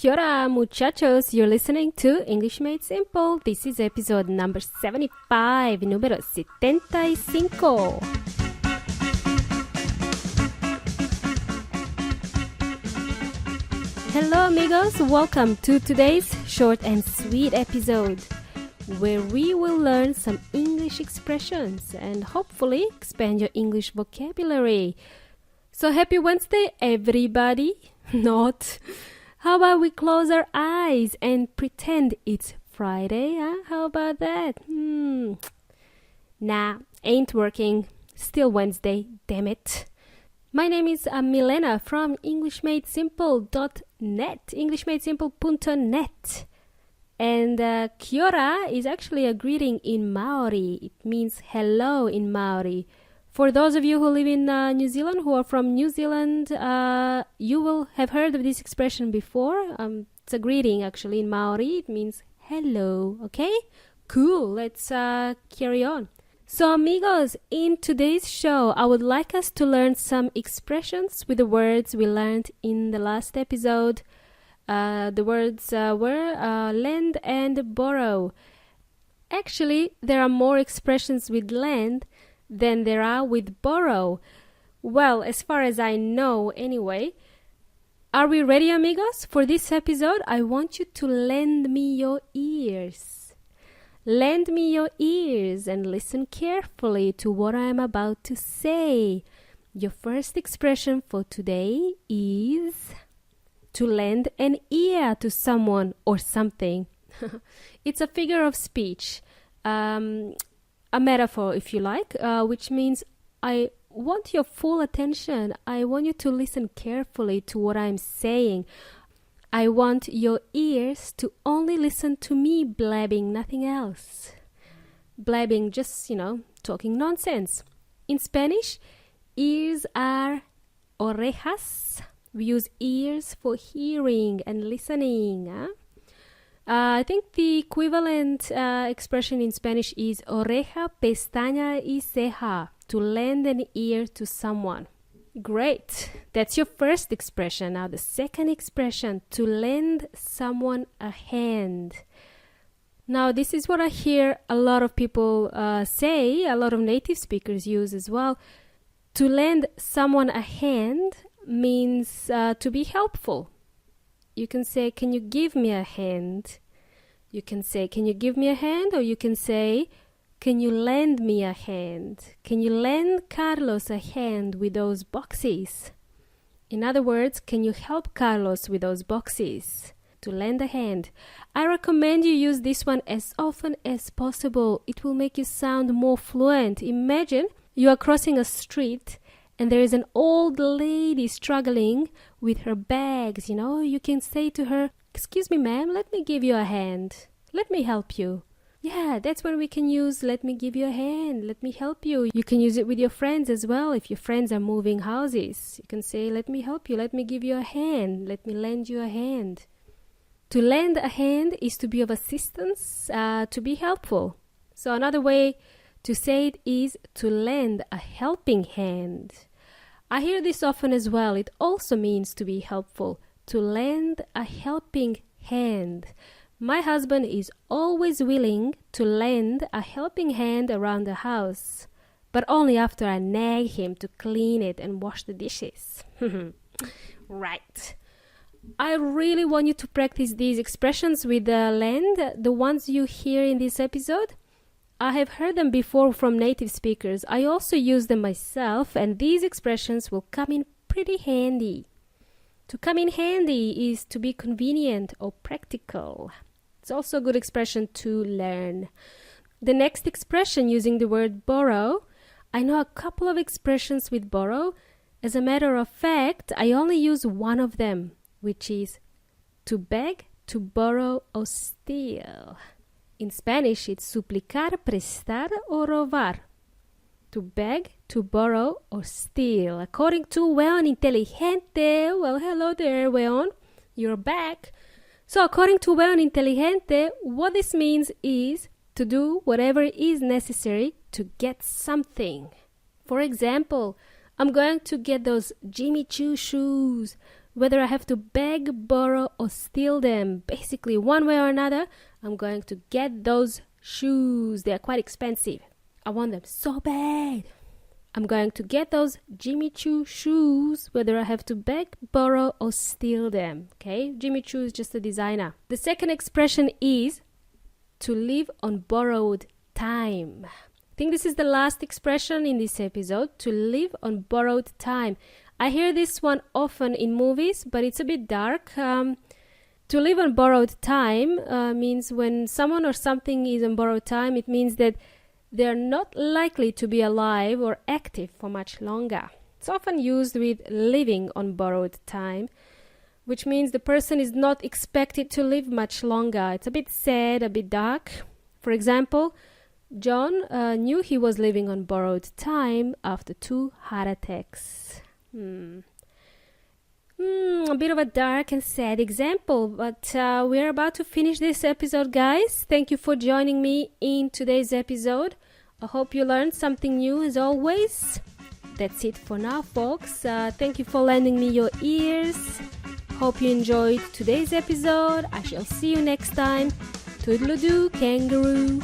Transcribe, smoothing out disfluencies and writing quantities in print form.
Kia ora, muchachos. You're listening to English Made Simple. This is episode number 75, número 75. Hello, amigos. Welcome to today's short and sweet episode, where we will learn some English expressions and hopefully expand your English vocabulary. So happy Wednesday, everybody. Not. How about we close our eyes and pretend it's Friday, huh? How about that? Nah, ain't working. Still Wednesday, damn it. My name is Milena from EnglishMadeSimple.net, EnglishMadeSimple.net. And kia ora is actually a greeting in Maori. It means hello in Maori. For those of you who live in New Zealand, who are from New Zealand, you will have heard of this expression before. It's a greeting actually in Maori. It means hello, okay? Cool, let's carry on. So amigos, in today's show, I would like us to learn some expressions with the words we learned in the last episode. The words were lend and borrow. Actually, there are more expressions with lend than there are with borrow. Well, as far as I know anyway. Are we ready, amigos? For this episode, I want you to lend me your ears. Lend me your ears and listen carefully to what I am about to say. Your first expression for today is to lend an ear to someone or something. It's a figure of speech. A metaphor, if you like, which means I want your full attention. I want you to listen carefully to what I'm saying. I want your ears to only listen to me blabbing, nothing else. Blabbing, just, talking nonsense. In Spanish, ears are orejas. We use ears for hearing and listening. I think the equivalent expression in Spanish is oreja, pestaña y ceja, to lend an ear to someone. Great. That's your first expression. Now the second expression, to lend someone a hand. Now this is what I hear a lot of people say, a lot of native speakers use as well. To lend someone a hand means to be helpful. You can say, can you give me a hand? You can say, can you give me a hand? Or you can say, can you lend me a hand? Can you lend Carlos a hand with those boxes? In other words, can you help Carlos with those boxes? To lend a hand. I recommend you use this one as often as possible. It will make you sound more fluent. Imagine you are crossing a street and there is an old lady struggling with her bags, You can say to her, excuse me, ma'am, let me give you a hand. Let me help you. Yeah, that's when we can use let me give you a hand. Let me help you. You can use it with your friends as well. If your friends are moving houses, you can say, let me help you. Let me give you a hand. Let me lend you a hand. To lend a hand is to be of assistance, to be helpful. So another way to say it is to lend a helping hand. I hear this often as well. It also means to be helpful, to lend a helping hand. My husband is always willing to lend a helping hand around the house, but only after I nag him to clean it and wash the dishes. Right. I really want you to practice these expressions with lend, the ones you hear in this episode. I have heard them before from native speakers. I also use them myself, and these expressions will come in pretty handy. To come in handy is to be convenient or practical. It's also a good expression to learn. The next expression using the word borrow, I know a couple of expressions with borrow. As a matter of fact, I only use one of them, which is to beg, to borrow, or steal. In Spanish, it's suplicar, prestar, or robar. To beg, to borrow, or steal. According to Weon Inteligente, well, hello there, Weon. You're back. So according to Weon Inteligente, what this means is to do whatever is necessary to get something. For example, I'm going to get those Jimmy Choo shoes. whether I have to beg, borrow, or steal them. Basically, one way or another, I'm going to get those shoes. They're quite expensive. I want them so bad. I'm going to get those Jimmy Choo shoes, whether I have to beg, borrow, or steal them. Okay? Jimmy Choo is just a designer. The second expression is to live on borrowed time. I think this is the last expression in this episode, to live on borrowed time. I hear this one often in movies, but it's a bit dark. To live on borrowed time means when someone or something is on borrowed time, it means that they're not likely to be alive or active for much longer. It's often used with living on borrowed time, which means the person is not expected to live much longer. It's a bit sad, a bit dark. For example, John knew he was living on borrowed time after 2 heart attacks. A bit of a dark and sad example, but we're about to finish this episode, guys. Thank you for joining me in today's episode. I hope you learned something new as always. That's it for now, folks. Thank you for lending me your ears. Hope you enjoyed today's episode. I shall see you next time. Toodaloo-doo, kangaroo.